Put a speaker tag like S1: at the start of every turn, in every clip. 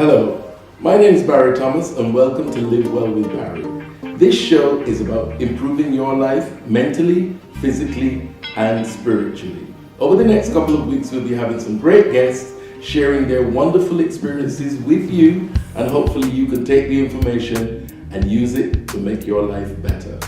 S1: Hello, my name is Barrie Thomas and welcome to Live Well With Barrie. This show is about improving your life mentally, physically and spiritually. Over the next couple of weeks we'll be having some great guests sharing their wonderful experiences with you, and hopefully you can take the information and use it to make your life better.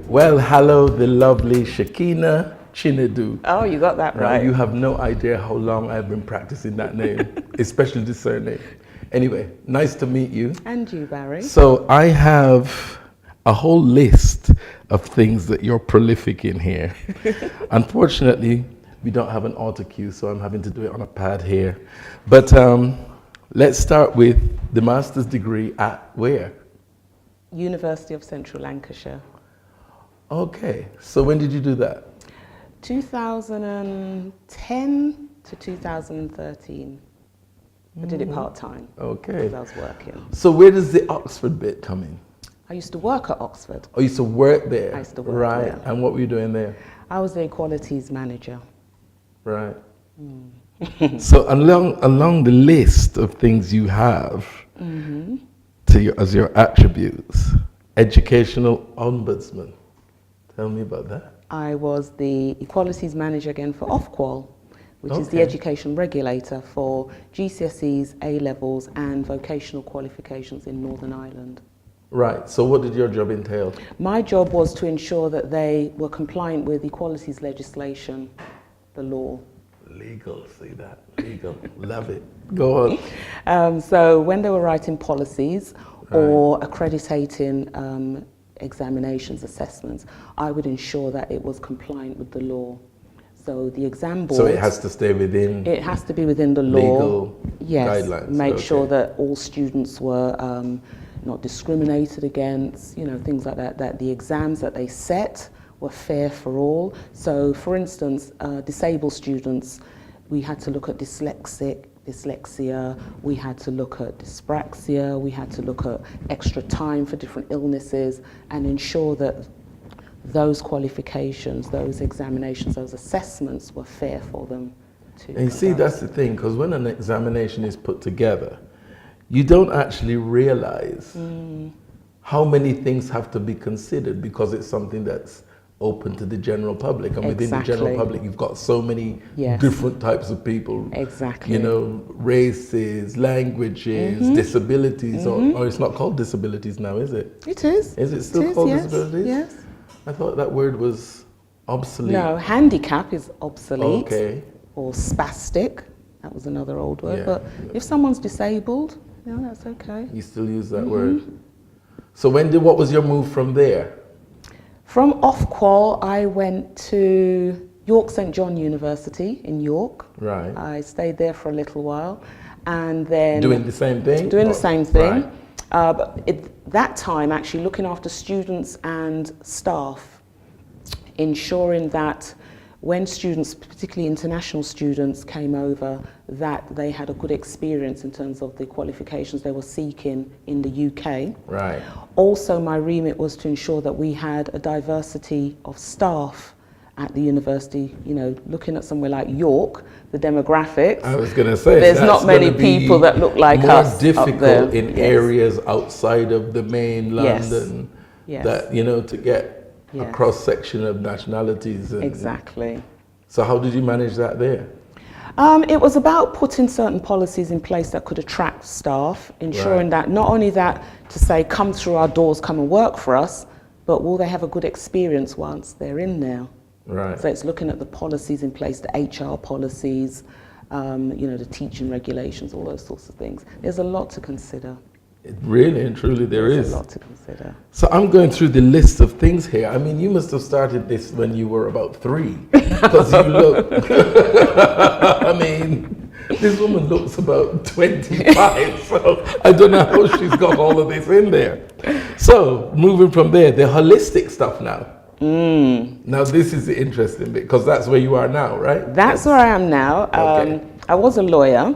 S1: Well, hello, the lovely Shakina Chinedu.
S2: Oh, you got that right.
S1: You have no idea how long I've been practicing that name, especially the surname. Anyway, nice to meet you.
S2: And you, Barrie.
S1: So I have a whole list of things that you're prolific in here. Unfortunately, we don't have an auto cue, so I'm having to do it on a pad here. But let's start with the master's degree at where?
S2: University of Central Lancashire.
S1: Okay, so when did you do that?
S2: 2010 to 2013. I did it part-time.
S1: Okay.
S2: Because I was working.
S1: So where does the Oxford bit come in?
S2: I used to work at Oxford.
S1: Oh, you used to work there?
S2: I used to work
S1: right.
S2: there.
S1: And what were you doing there?
S2: I was the equalities manager.
S1: Right. So along the list of things you have as your attributes, educational ombudsman. Tell me about that.
S2: I was the equalities manager again for Ofqual, which is the education regulator for GCSEs, A-levels and vocational qualifications in Northern Ireland.
S1: Right, so what did your job entail?
S2: My job was to ensure that they were compliant with equalities legislation, the law.
S1: Legal, see that, legal, love it. Go on.
S2: So when they were writing policies or accrediting examinations, assessments, I would ensure that it was compliant with the law. So the exam board...
S1: So it has to stay within...
S2: It has to be within the law.
S1: Legal
S2: guidelines. Make sure that all students were not discriminated against, you know, things like that, that the exams that they set were fair for all. So for instance, disabled students, we had to look at dyslexia, we had to look at dyspraxia, we had to look at extra time for different illnesses and ensure that those qualifications, those examinations, those assessments were fair for them to.
S1: And you see, that's the thing, because when an examination is put together, you don't actually realize how many things have to be considered because it's something that's open to the general public, and within the general public you've got so many different types of people, you know, races, languages, disabilities, or it's not called disabilities now, is it?
S2: It is.
S1: Is it still called disabilities?
S2: Yes.
S1: I thought that word was obsolete.
S2: No, handicap is obsolete.
S1: Okay.
S2: Or spastic, that was another old word, but if someone's disabled, no, that's okay.
S1: You still use that word. So what was your move from there?
S2: From Ofqual, I went to York St John University in York. Right. I stayed there for a little while, and then
S1: doing the same thing.
S2: Doing the same thing. Right. But at that time, actually looking after students and staff, ensuring that when students, particularly international students, came over, that they had a good experience in terms of the qualifications they were seeking in the UK.
S1: Right.
S2: Also, my remit was to ensure that we had a diversity of staff at the university. You know, looking at somewhere like York, the demographics.
S1: I was going to say,
S2: there's not many people that look like us.
S1: More difficult in areas outside of the main London.
S2: Yes.
S1: That, you know, to get a cross-section of nationalities.
S2: Exactly.
S1: So how did you manage that there?
S2: It was about putting certain policies in place that could attract staff, ensuring that not only that to say, come through our doors, come and work for us, but will they have a good experience once they're in there?
S1: Right.
S2: So it's looking at the policies in place, the HR policies, you know, the teaching regulations, all those sorts of things. There's a lot to consider.
S1: Really and truly there
S2: There's
S1: is.
S2: a lot to consider.
S1: So I'm going through the list of things here. I mean, you must have started this when you were about 3, because you look, I mean, this woman looks about 25, so I don't know how she's got all of this in there. So moving from there, the holistic stuff now. Now this is the interesting bit, because that's where you are now, right?
S2: That's where I am now.
S1: Okay.
S2: I was a lawyer,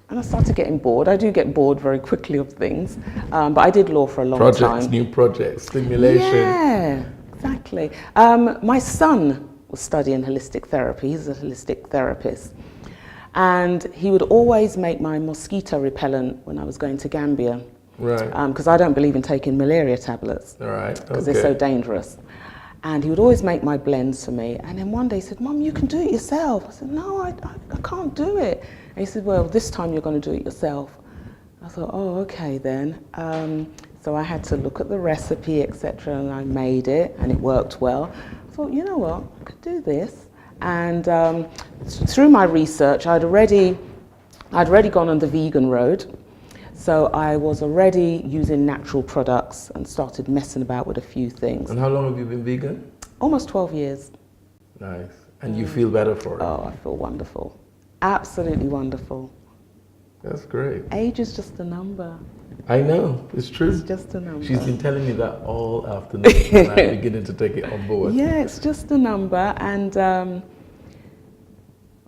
S2: and I started getting bored. I do get bored very quickly of things, but I did law for a long time.
S1: New projects, stimulation.
S2: Yeah, exactly. My son was studying holistic therapy. He's a holistic therapist. And he would always make my mosquito repellent when I was going to Gambia.
S1: Right.
S2: Because I don't believe in taking malaria tablets.
S1: All right.
S2: Because they're so dangerous. And he would always make my blends for me. And then one day he said, Mum, you can do it yourself. I said, no, I can't do it. And he said, well, this time you're going to do it yourself. I thought, oh, okay then. So I had to look at the recipe, etc., and I made it, and it worked well. I thought, you know what, I could do this. And through my research, I'd already gone on the vegan road. So I was already using natural products and started messing about with a few things.
S1: And how long have you been vegan?
S2: Almost 12 years.
S1: Nice. And you feel better for it?
S2: Oh, I feel wonderful. Absolutely wonderful.
S1: That's great.
S2: Age is just a number.
S1: I know, it's true.
S2: It's just a number.
S1: She's been telling me that all afternoon, and I'm beginning to take it on board.
S2: Yeah, it's just a number. And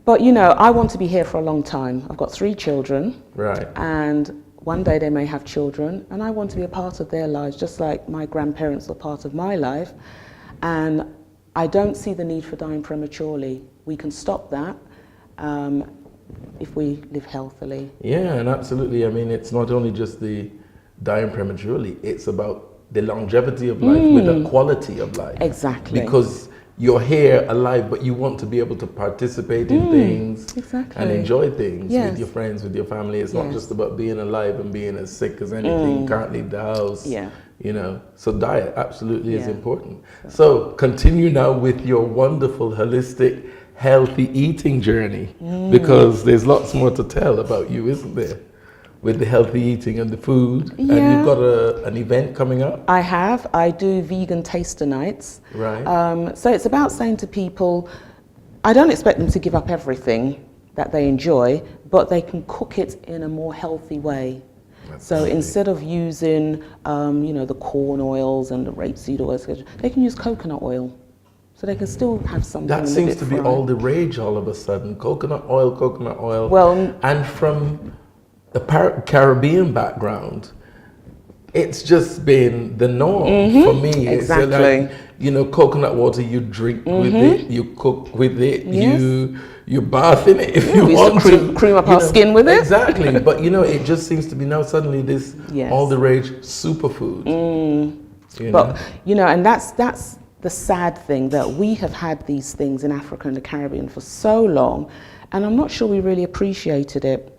S2: but you know, I want to be here for a long time. I've got 3 children.
S1: Right.
S2: And one day they may have children, and I want to be a part of their lives, just like my grandparents were part of my life. And I don't see the need for dying prematurely. We can stop that if we live healthily.
S1: Yeah, and absolutely. I mean, it's not only just the dying prematurely, it's about the longevity of life with the quality of life.
S2: Exactly.
S1: Because you're here alive, but you want to be able to participate in things and enjoy things with your friends, with your family. It's not just about being alive and being as sick as anything, can't leave the house.
S2: Yeah.
S1: You know, so diet absolutely is important. So continue now with your wonderful, holistic, healthy eating journey, because there's lots more to tell about you, isn't there? With the healthy eating and the food.
S2: Yeah.
S1: And you've got an event coming up?
S2: I do vegan taster nights.
S1: Right.
S2: So it's about saying to people, I don't expect them to give up everything that they enjoy, but they can cook it in a more healthy way. So instead of using, you know, the corn oils and the rapeseed oils, they can use coconut oil. So they can still have something.
S1: That seems to be all the rage all of a sudden. Coconut oil.
S2: Well,
S1: and from the Caribbean background, it's just been the norm for me.
S2: Exactly.
S1: It's like, you know, coconut water, you drink with it, you cook with it, you bath in it if you want to.
S2: Cream up our skin with it.
S1: Exactly. But you know, it just seems to be now suddenly this all the rage superfood.
S2: But you know, and that's the sad thing, that we have had these things in Africa and the Caribbean for so long, and I'm not sure we really appreciated it.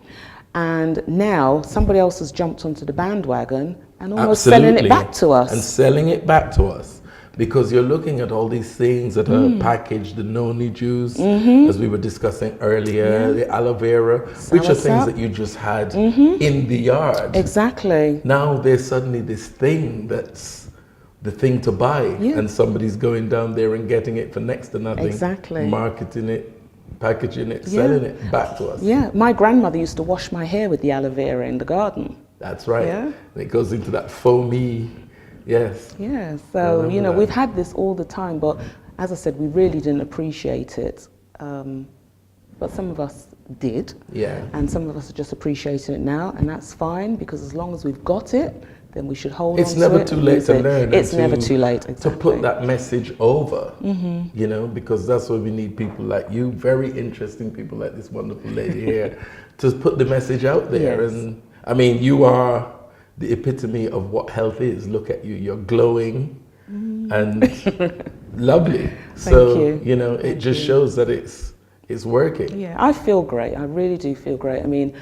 S2: And now somebody else has jumped onto the bandwagon and almost selling it back to us.
S1: And selling it back to us. Because you're looking at all these things that are packaged, the noni juice, as we were discussing earlier, the aloe vera, which are things that you just had in the yard.
S2: Exactly.
S1: Now there's suddenly this thing that's the thing to buy, and somebody's going down there and getting it for next to nothing, marketing it, packaging it, selling it back to us.
S2: Yeah, my grandmother used to wash my hair with the aloe vera in the garden.
S1: That's right. Yeah. And it goes into that foamy, Yeah,
S2: so, you know, we've had this all the time, but as I said, we really didn't appreciate it. But some of us did. Yeah. And some of us are just appreciating it now, and that's fine, because as long as we've got it, then we should hold on to it.
S1: It's never too late to learn.
S2: It's never too late, exactly.
S1: To put that message over, you know, because that's why we need people like you, very interesting people like this wonderful lady here, to put the message out there. Yes. And I mean, you are the epitome of what health is. Look at you, you're glowing and lovely. So, you know, it just shows that it's working.
S2: Yeah, I feel great. I really do feel great. I mean,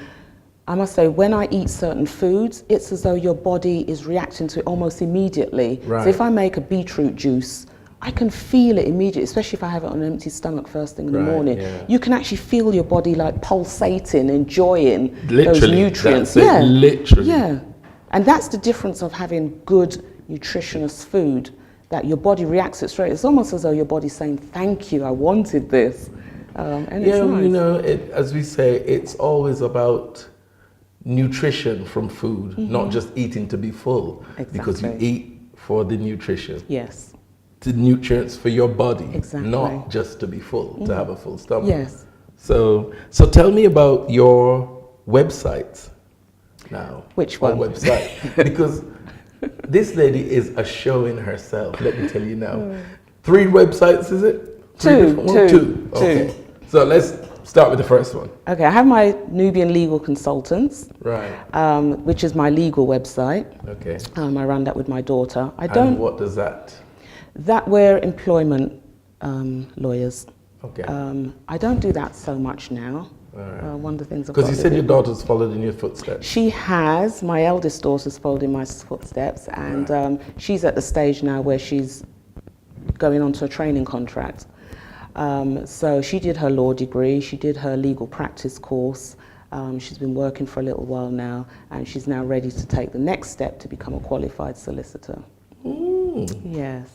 S2: I must say, when I eat certain foods, it's as though your body is reacting to it almost immediately. Right. So if I make a beetroot juice I can feel it immediately, especially if I have it on an empty stomach first thing in the morning.
S1: Yeah.
S2: You can actually feel your body like pulsating, enjoying those
S1: Literally,
S2: nutrients.
S1: that's it, literally.
S2: Yeah. And that's the difference of having good, nutritious food, that your body reacts it straight. It's almost as though your body's saying, thank you, I wanted this. And
S1: Yeah,
S2: it's nice.
S1: you know, as we say, it's always about nutrition from food, not just eating to be full.
S2: Exactly.
S1: Because you eat for the nutrition.
S2: Yes.
S1: The nutrients for your body,
S2: Exactly.
S1: not just to be full, to have a full stomach.
S2: Yes.
S1: So tell me about your website now.
S2: Which one?
S1: Or website. Because this lady is a show in herself, let me tell you now. 3 websites, is it?
S2: Two.
S1: Okay. So let's start with the first one.
S2: Okay, I have my Nubian Legal Consultants,
S1: Right.
S2: which is my legal website.
S1: Okay.
S2: I run that with my daughter.
S1: And what does that?
S2: That we're employment lawyers.
S1: Okay.
S2: I don't do that so much now.
S1: All right.
S2: One of the things I've
S1: Because
S2: got
S1: you
S2: to
S1: said
S2: do-
S1: your daughter's followed in your footsteps.
S2: She has. My eldest daughter's followed in my footsteps, and she's at the stage now where she's going on to a training contract. So she did her law degree, she did her legal practice course. She's been working for a little while now, and she's now ready to take the next step to become a qualified solicitor. Yes.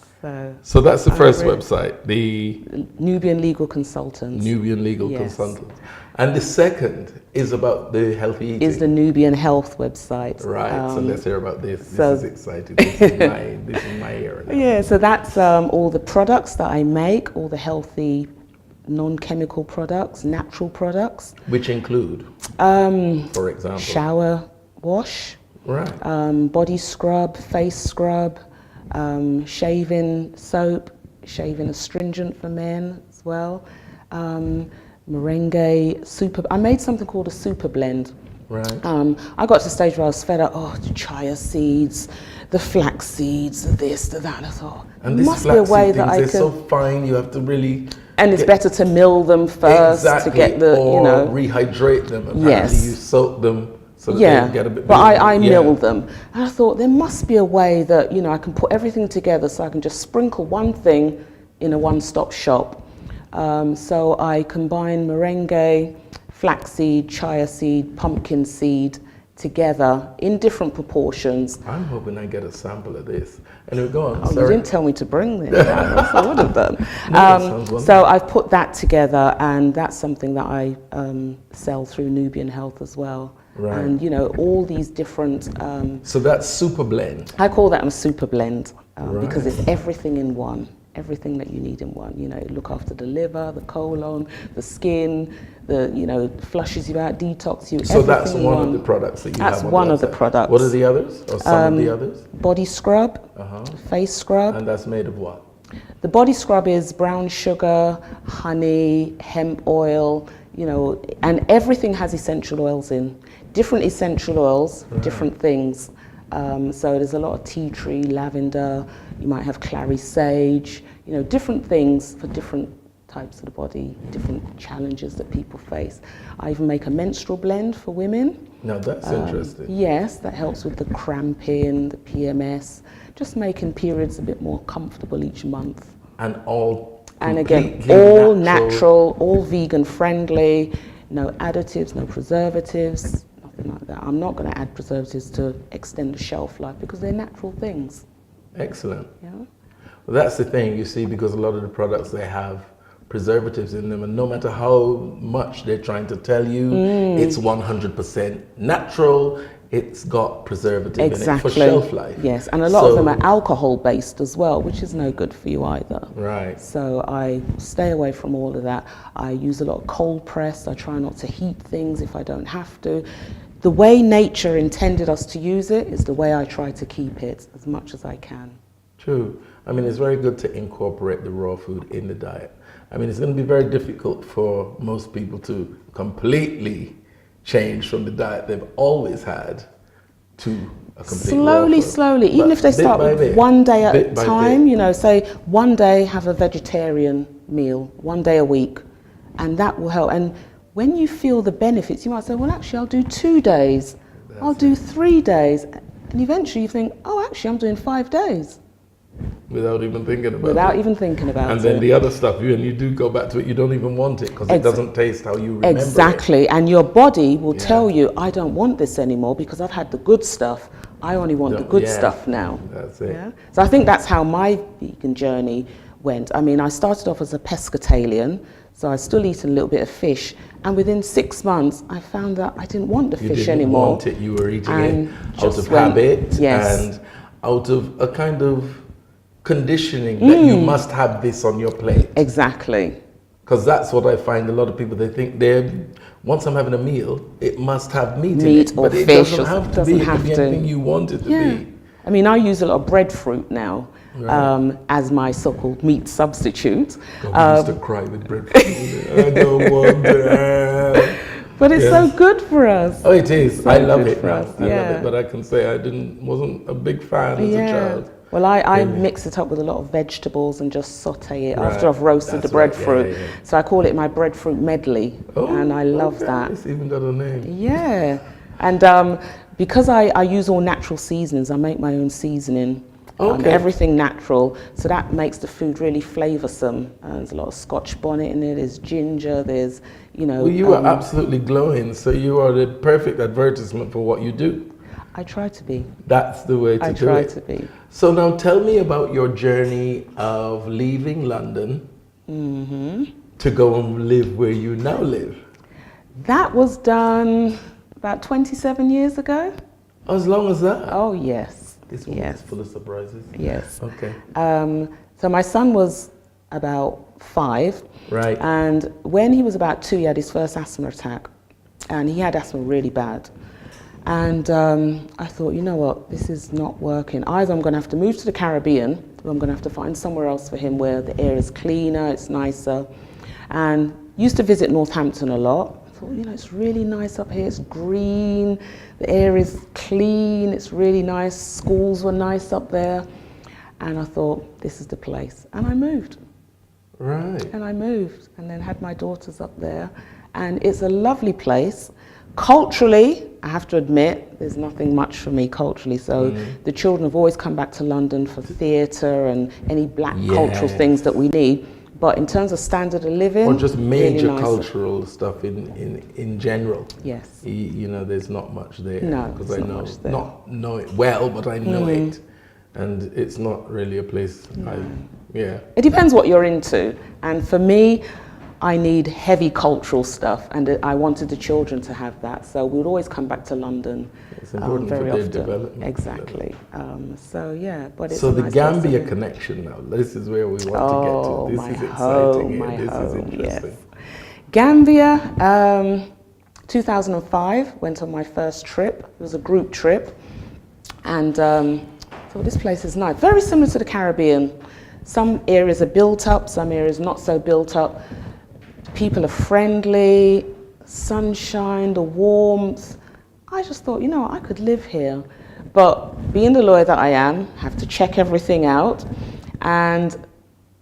S1: So that's the first website, the
S2: Nubian Legal Consultants.
S1: Nubian Legal
S2: Yes.
S1: Consultants. And the second is about the healthy eating.
S2: Is the Nubian Health website.
S1: Right, so let's hear about this. This
S2: so-
S1: is exciting. This is my area now.
S2: Yeah, so that's all the products that I make, all the healthy, non-chemical products, natural products.
S1: Which include, for example?
S2: Shower wash,
S1: Right.
S2: body scrub, face scrub, shaving soap, shaving astringent for men as well, merengue, super. I made something called a super blend.
S1: Right.
S2: I got to the stage where I was fed up, the chia seeds, the flax seeds, the this, the that. I thought,
S1: And
S2: there
S1: these
S2: must be a
S1: flaxseed
S2: way
S1: things,
S2: that I
S1: they're
S2: can.
S1: so fine, you have to really...
S2: And it's better to mill them first to get the,
S1: or
S2: you know.
S1: rehydrate them. Apparently
S2: Yes.
S1: you soak them so that
S2: Yeah,
S1: they get a bit...
S2: but I mill them. And I thought there must be a way that, you know, I can put everything together so I can just sprinkle one thing in a one-stop shop. So I combine merengue, flaxseed, chia seed, pumpkin seed together in different proportions.
S1: I'm hoping I get a sample of this. Anyway, go on.
S2: Oh, you
S1: Sorry.
S2: didn't tell me to bring this. That's what I would have done.
S1: That sounds wonderful.
S2: So I've put that together, and that's something that I sell through Nubian Health as well.
S1: Right.
S2: And you know, all these different.
S1: So that's super blend.
S2: I call that a super blend because
S1: Right.
S2: it's everything in one. Everything that you need in one. You know, look after the liver, the colon, the skin. Flushes you out, detox you.
S1: So that's
S2: everything in
S1: one of the products that you have
S2: That's
S1: on
S2: one
S1: the
S2: of the
S1: website.
S2: products.
S1: What are the others, or some of the others?
S2: Body scrub, face scrub.
S1: And that's made of what?
S2: The body scrub is brown sugar, honey, hemp oil, you know, and everything has essential oils in. Different essential oils, different things. So there's a lot of tea tree, lavender, you might have clary sage, you know, different things for different types of the body, different challenges that people face. I even make a menstrual blend for women.
S1: Now that's interesting.
S2: Yes, that helps with the cramping, the PMS, just making periods a bit more comfortable each month.
S1: And all
S2: And again,
S1: completely
S2: all natural, all vegan friendly, no additives, no preservatives, nothing like that. I'm not going to add preservatives to extend the shelf life because they're natural things.
S1: Excellent.
S2: Yeah.
S1: Well, that's the thing, you see, because a lot of the products, they have preservatives in them, and no matter how much they're trying to tell you it's 100% natural, it's got preservative in it for shelf life.
S2: Yes, and a lot of them are alcohol based as well, which is no good for you either.
S1: Right.
S2: So I stay away from all of that. I use a lot of cold press. I try not to heat things if I don't have to. The way nature intended us to use it is the way I try to keep it as much as I can.
S1: True. I mean, it's very good to incorporate the raw food in the diet. I mean, it's going to be very difficult for most people to completely change from the diet they've always had to a complete raw food.
S2: Slowly, even if they start with one day at a time, you know, say one day have a vegetarian meal, one day a week, and that will help. And when you feel the benefits, you might say, well, actually, I'll do 2 days, I'll do 3 days. And eventually you think, oh, actually, I'm doing 5 days.
S1: without even thinking about it.
S2: Without even thinking about it.
S1: And then the other stuff, when you do go back to it, you don't even want it because it doesn't taste how you remember
S2: Exactly.
S1: it.
S2: And your body will tell you, I don't want this anymore because I've had the good stuff. I only want the good stuff now.
S1: That's it.
S2: Yeah? So I think that's how my vegan journey went. I mean, I started off as a pescatarian, so I was still eating a little bit of fish. And within 6 months, I found that I didn't want the fish anymore.
S1: You didn't want it. You were eating it out of
S2: went,
S1: habit and out of a kind of conditioning that you must have this on your plate.
S2: Exactly.
S1: Because that's what I find a lot of people, they think once I'm having a meal, it must have meat in it.
S2: Or
S1: but it
S2: fish.
S1: Doesn't have to be. It could be anything you want it to be.
S2: I mean, I use a lot of breadfruit now as my so-called meat substitute.
S1: I used to cry with breadfruit. I don't want to.
S2: But it's so good for us.
S1: Oh, it is. I love it now. I love it. But I can say I wasn't a big fan as a child.
S2: Well, I mix it up with a lot of vegetables and just saute it after I've roasted the breadfruit. So I call it my breadfruit medley, and I love that.
S1: It's even got a name.
S2: Yeah, and because I use all natural seasonings, I make my own seasoning. Everything natural, so that makes the food really flavoursome. There's a lot of Scotch bonnet in it. There's ginger. There's
S1: Well, you are absolutely glowing. So you are the perfect advertisement for what you do.
S2: I try to be.
S1: That's the way to do it.
S2: I try to be.
S1: So now tell me about your journey of leaving London to go and live where you now live.
S2: That was done about 27 years ago.
S1: As long as that?
S2: Oh, yes.
S1: This one is full of surprises.
S2: Yes.
S1: Okay.
S2: So my son was about 5.
S1: Right.
S2: And when he was about 2, he had his first asthma attack. And he had asthma really bad. And I thought, you know what, this is not working. Either I'm going to have to move to the Caribbean, or I'm going to have to find somewhere else for him where the air is cleaner, it's nicer. And used to visit Northampton a lot. I thought, you know, it's really nice up here, it's green, the air is clean, it's really nice, schools were nice up there. And I thought, this is the place. And I moved.
S1: Right.
S2: And I moved, and then had my daughters up there. And it's a lovely place. Culturally, I have to admit, there's nothing much for me culturally. So the children have always come back to London for theatre and any black cultural things that we need. But in terms of standard of living,
S1: or just major
S2: really
S1: cultural stuff in general.
S2: Yes.
S1: You know, there's not much there.
S2: No,
S1: because
S2: there's
S1: I
S2: not much there.
S1: not know it well, but I know it, and it's not really a place. It
S2: depends what you're into, and for me, I need heavy cultural stuff, and I wanted the children to have that. So we would always come back to London.
S1: It's important
S2: very
S1: for their
S2: often.
S1: development.
S2: Exactly. But it's
S1: so
S2: a
S1: the
S2: nice
S1: Gambia connection now. This is where we want to get to. This is exciting. This is interesting.
S2: Yes. Gambia, 2005, went on my first trip. It was a group trip, and thought this place is nice. Very similar to the Caribbean. Some areas are built up, some areas not so built up. People are friendly, sunshine, the warmth. I just thought, you know, I could live here. But being the lawyer that I am, have to check everything out. And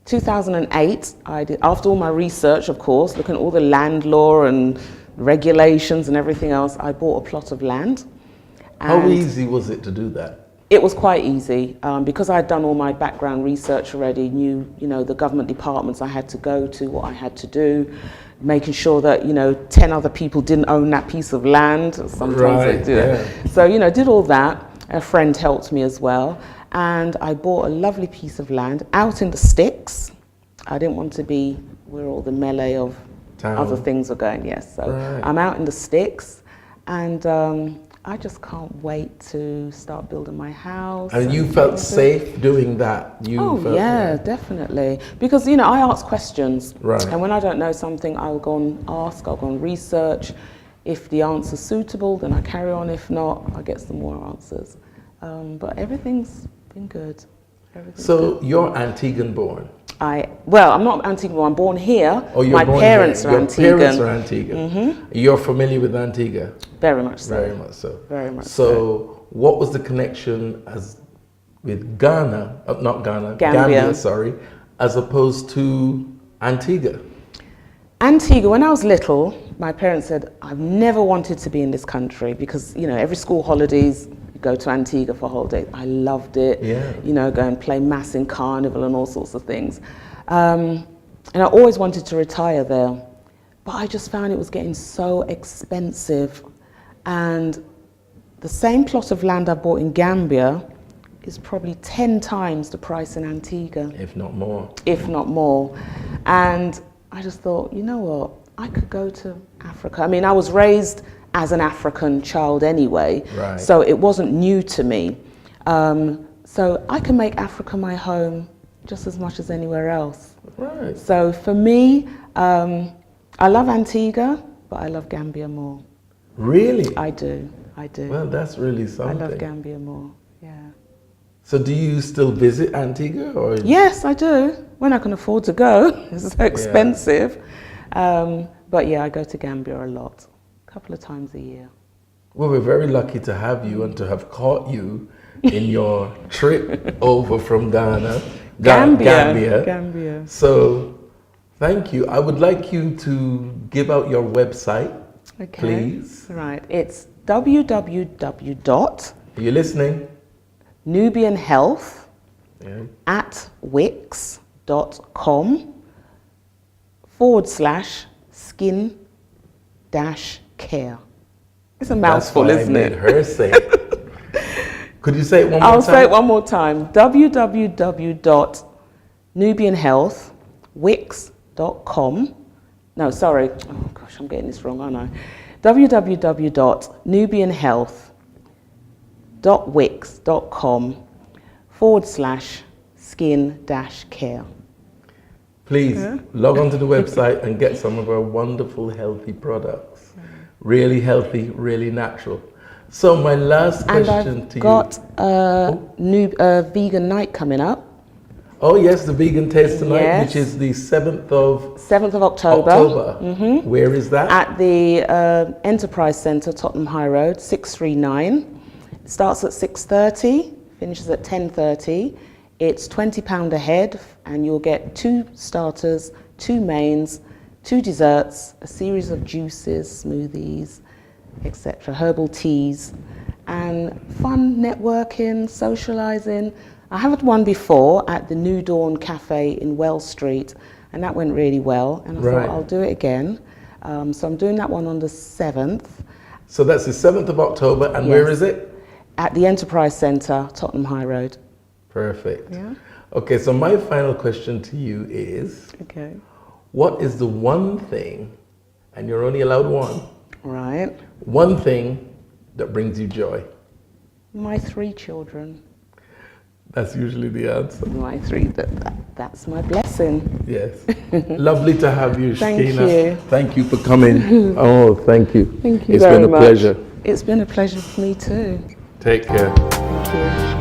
S2: 2008, I did, after all my research, of course, looking at all the land law and regulations and everything else, I bought a plot of land.
S1: How easy was it to do that?
S2: It was quite easy because I'd done all my background research already, knew, you know, the government departments I had to go to, what I had to do, making sure that, you know, 10 other people didn't own that piece of land. Sometimes they do. So, you know, did all that. A friend helped me as well. And I bought a lovely piece of land out in the sticks. I didn't want to be where all the melee of other things are going, yes. So I'm out in the sticks, and I just can't wait to start building my house.
S1: And you felt safe doing that?
S2: Definitely. Because, you know, I ask questions.
S1: Right.
S2: And when I don't know something, I'll go and ask, I'll go and research. If the answer's suitable, then I carry on. If not, I get some more answers. But everything's been good.
S1: So you're Antiguan born?
S2: Well, I'm not Antiguan born. I'm born here.
S1: Oh, you're
S2: My
S1: born
S2: parents
S1: here.
S2: are Antiguan.
S1: Your parents are Antiguan. You're familiar with Antigua?
S2: Very much so.
S1: Very much so.
S2: Very much
S1: so. What was the connection with Ghana, not Ghana,
S2: Gambia,
S1: as opposed to Antigua?
S2: Antigua, when I was little, my parents said, I've never wanted to be in this country because, you know, every school holidays, you go to Antigua for holidays. I loved it.
S1: Yeah.
S2: You know, go and play mass in carnival and all sorts of things. And I always wanted to retire there, but I just found it was getting so expensive. And the same plot of land I bought in Gambia is probably 10 times the price in Antigua.
S1: If not more.
S2: If not more. And I just thought, you know what, I could go to Africa. I mean, I was raised as an African child anyway,
S1: right.
S2: So it wasn't new to me. So I can make Africa my home just as much as anywhere else.
S1: Right.
S2: So for me, I love Antigua, but I love Gambia more.
S1: Really?
S2: I do.
S1: Well, that's really something.
S2: I love Gambia more, yeah.
S1: So do you still visit Antigua? Or?
S2: Yes, I do, when I can afford to go. It's so expensive. But yeah, I go to Gambia a lot, a couple of times a year.
S1: Well, we're very lucky to have you and to have caught you in your trip over from Ghana. Gambia. So thank you. I would like you to give out your website, please.
S2: Right, it's www.
S1: Are you listening?
S2: Nubianhealth at wix.com/skin-care. It's a mouthful, isn't it?
S1: That's why I made her say it. Could you say it one more time?
S2: I'll say it one more time. www.nubianhealth.wix.com. No, sorry. Oh gosh, I'm getting this wrong, aren't I? www.nubianhealth.wix.com/skin-care.
S1: Please log on to the website and get some of our wonderful healthy products. Really healthy, really natural. So my last question to you.
S2: And I've got a new vegan night coming up.
S1: Oh yes, the Vegan Taste Tonight,
S2: Yes.
S1: which is the 7th of
S2: October.
S1: Mm-hmm. Where is that?
S2: At the Enterprise Centre, Tottenham High Road, 639. It starts at 6:30, finishes at 10:30. It's £20 a head, and you'll get 2 starters, 2 mains, 2 desserts, a series of juices, smoothies, etc., herbal teas, and fun networking, socialising. I had one before at the New Dawn Cafe in Wells Street, and that went really well, and I thought I'll do it again. So I'm doing that one on the 7th.
S1: So that's the 7th of October, and where is it?
S2: At the Enterprise Centre, Tottenham High Road.
S1: Perfect.
S2: Yeah.
S1: Okay, so my final question to you is, what is the one thing, and you're only allowed one,
S2: Right.
S1: one thing that brings you joy?
S2: My 3 children.
S1: That's usually the answer.
S2: My 3, that's my blessing.
S1: Yes. Lovely to have you,
S2: Thank
S1: Shakina.
S2: you.
S1: Thank you for coming. Oh, thank you.
S2: Thank you
S1: It's
S2: very
S1: been a
S2: much.
S1: pleasure.
S2: It's been a pleasure for me too.
S1: Take care.
S2: Thank you.